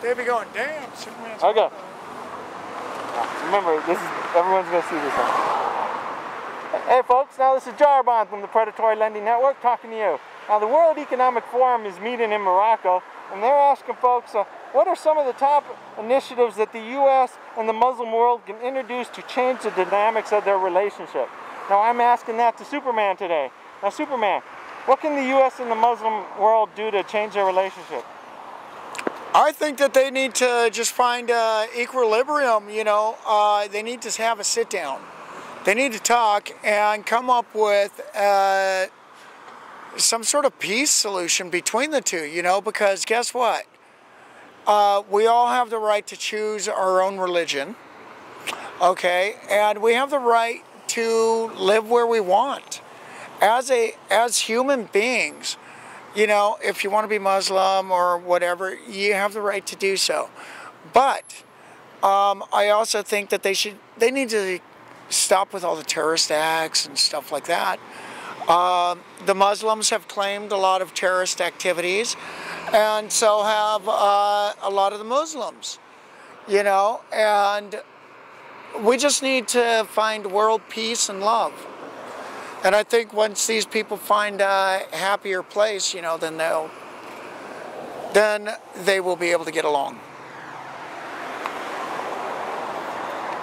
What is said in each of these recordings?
they'd be going, damn, Superman's Okay. Remember, everyone's going to see this one. Hey folks, now this is Jarbon from the Predatory Lending Network talking to you. Now the World Economic Forum is meeting in Morocco, and they're asking folks, what are some of the top initiatives that the U.S. and the Muslim world can introduce to change the dynamics of their relationship? Now I'm asking that to Superman today. Now Superman, what can the U.S. and the Muslim world do to change their relationship? I think that they need to just find equilibrium, you know. They need to have a sit down. They need to talk and come up with some sort of peace solution between the two, you know, because guess what? We all have the right to choose our own religion, okay? And we have the right to live where we want. As human beings, you know, if you want to be Muslim or whatever, you have the right to do so. But I also think that they need to stop with all the terrorist acts and stuff like that. The Muslims have claimed a lot of terrorist activities, and so have a lot of the Muslims, you know, and we just need to find world peace and love. And I think once these people find a happier place, you know, then they will be able to get along.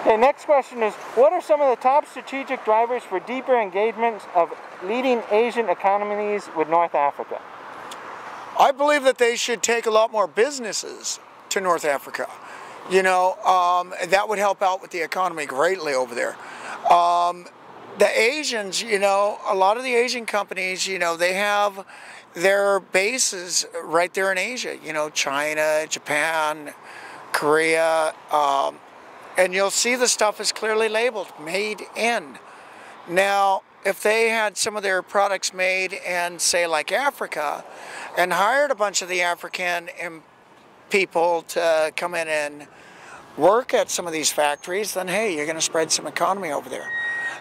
Okay, next question is, what are some of the top strategic drivers for deeper engagements of leading Asian economies with North Africa? I believe that they should take a lot more businesses to North Africa. You know, that would help out with the economy greatly over there. The Asians, you know, a lot of the Asian companies, you know, they have their bases right there in Asia. You know, China, Japan, Korea, and you'll see the stuff is clearly labeled, made in. Now, if they had some of their products made in, say, like Africa, and hired a bunch of the African people to come in and work at some of these factories, then hey, you're going to spread some economy over there.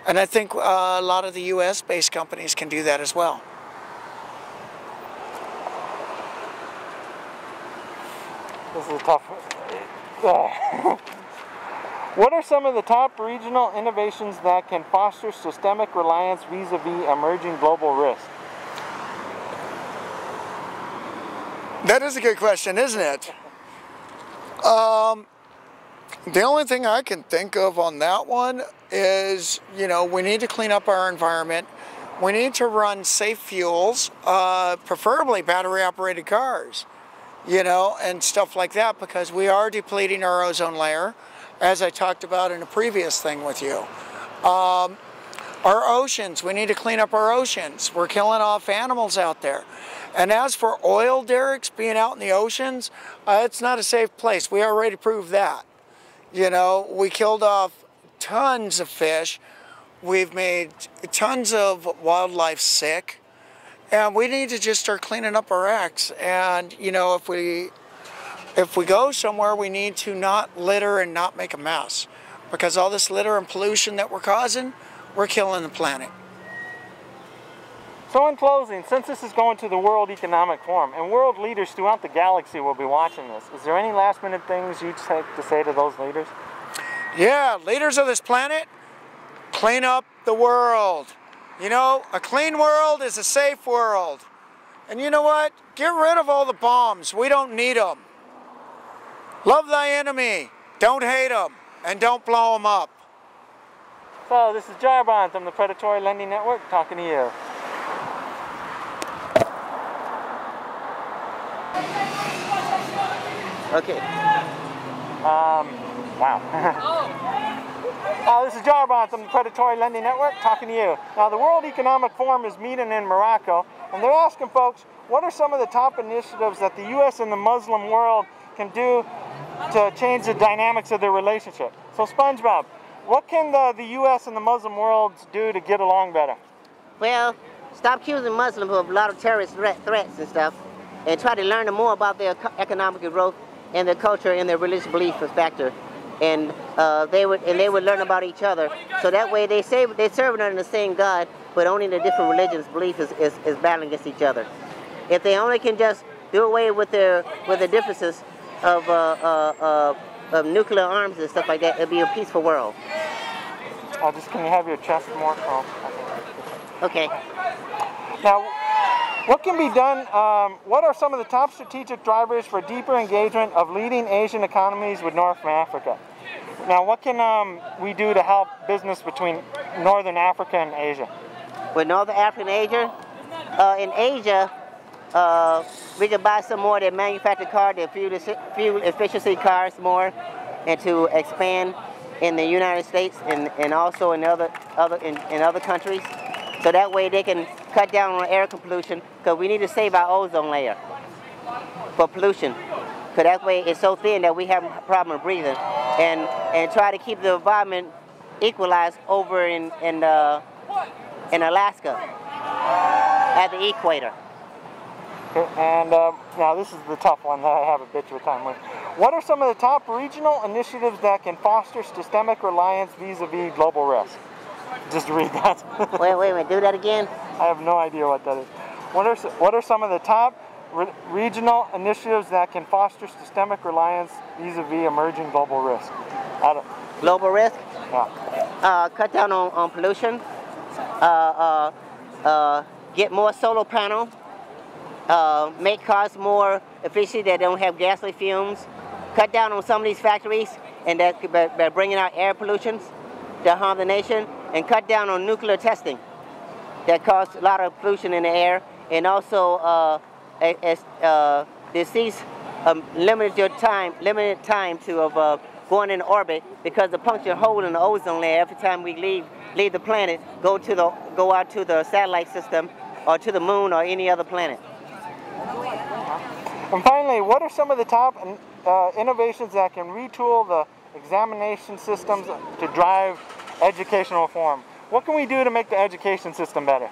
And I think a lot of the US-based companies can do that as well. This is a tough one. What are some of the top regional innovations that can foster systemic reliance vis-a-vis emerging global risks? That is a good question, isn't it? The only thing I can think of on that one is, you know, we need to clean up our environment. We need to run safe fuels, preferably battery-operated cars, you know, and stuff like that, because we are depleting our ozone layer, as I talked about in a previous thing with you. Our oceans, we need to clean up our oceans. We're killing off animals out there. And as for oil derricks being out in the oceans, it's not a safe place. We already proved that. You know, we killed off tons of fish. We've made tons of wildlife sick. And we need to just start cleaning up our acts. And, you know, if we go somewhere, we need to not litter and not make a mess. Because all this litter and pollution that we're causing, we're killing the planet. So in closing, since this is going to the World Economic Forum, and world leaders throughout the galaxy will be watching this, is there any last minute things you'd like to say to those leaders? Yeah, leaders of this planet, clean up the world. You know, a clean world is a safe world. And you know what? Get rid of all the bombs. We don't need them. Love thy enemy. Don't hate them. And don't blow them up. So this is Jarbon from the Predatory Lending Network talking to you. Okay. Wow. This is Jarbon from the Predatory Lending Network talking to you. Now the World Economic Forum is meeting in Morocco, and they're asking folks, what are some of the top initiatives that the U.S. and the Muslim world can do to change the dynamics of their relationship? So SpongeBob, what can the U.S. and the Muslim worlds do to get along better? Well, stop accusing Muslims of a lot of terrorist threats and stuff, and try to learn more about their economic growth and their culture and their religious belief factor. And they would learn about each other. So that way they're serving under the same God, but only the different religions' belief is battling against each other. If they only can just do away with their differences of nuclear arms and stuff like that, it'll be a peaceful world. Can you have your chest more? Okay. Now, what can be done? What are some of the top strategic drivers for deeper engagement of leading Asian economies with North Africa? Now, what can we do to help business between Northern Africa and Asia? With Northern Africa and Asia? In Asia, we can buy some more of their manufactured cars, their fuel efficiency cars more, and to expand in the United States and also in other countries. So that way they can cut down on air pollution, because we need to save our ozone layer for pollution. Because that way it's so thin that we have a problem breathing. And try to keep the environment equalized over in Alaska at the equator. Okay, and now this is the tough one that I have a bitch of a time with. What are some of the top regional initiatives that can foster systemic reliance vis-a-vis global risk? Just read that. Wait a minute, do that again? I have no idea what that is. What are some of the top regional initiatives that can foster systemic reliance vis-a-vis emerging global risk? Global risk? Yeah. Cut down on pollution. Get more solar panel. Make cars more efficient that don't have gasoline fumes. Cut down on some of these factories and that by bringing out air pollutions that harm the nation, and cut down on nuclear testing that cause a lot of pollution in the air, and also cease limited time to going in orbit, because the puncture hole in the ozone layer every time we leave the planet, go out to the satellite system or to the moon or any other planet. And finally, what are some of the top innovations that can retool the examination systems to drive educational reform? What can we do to make the education system better?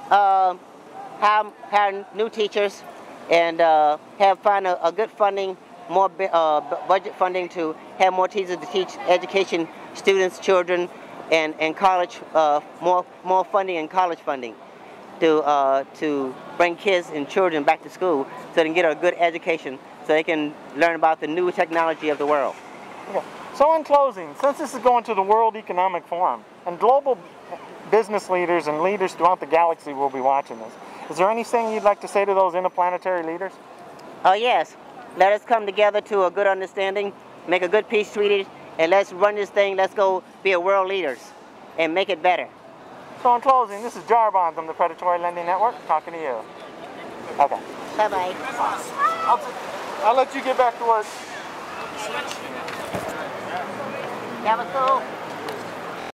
Hire new teachers and find a good funding, more budget funding to have more teachers to teach education, students, children, and college, more funding and college funding to bring kids and children back to school so they can get a good education, so they can learn about the new technology of the world. Okay. So in closing, since this is going to the World Economic Forum, and global business leaders and leaders throughout the galaxy will be watching this, is there anything you'd like to say to those interplanetary leaders? Yes. Let us come together to a good understanding, make a good peace treaty, and let's run this thing. Let's go be a world leaders and make it better. So in closing, this is Jarbon from the Predatory Lending Network talking to you. Okay. Bye-bye. I'll let you get back to work. That was cool.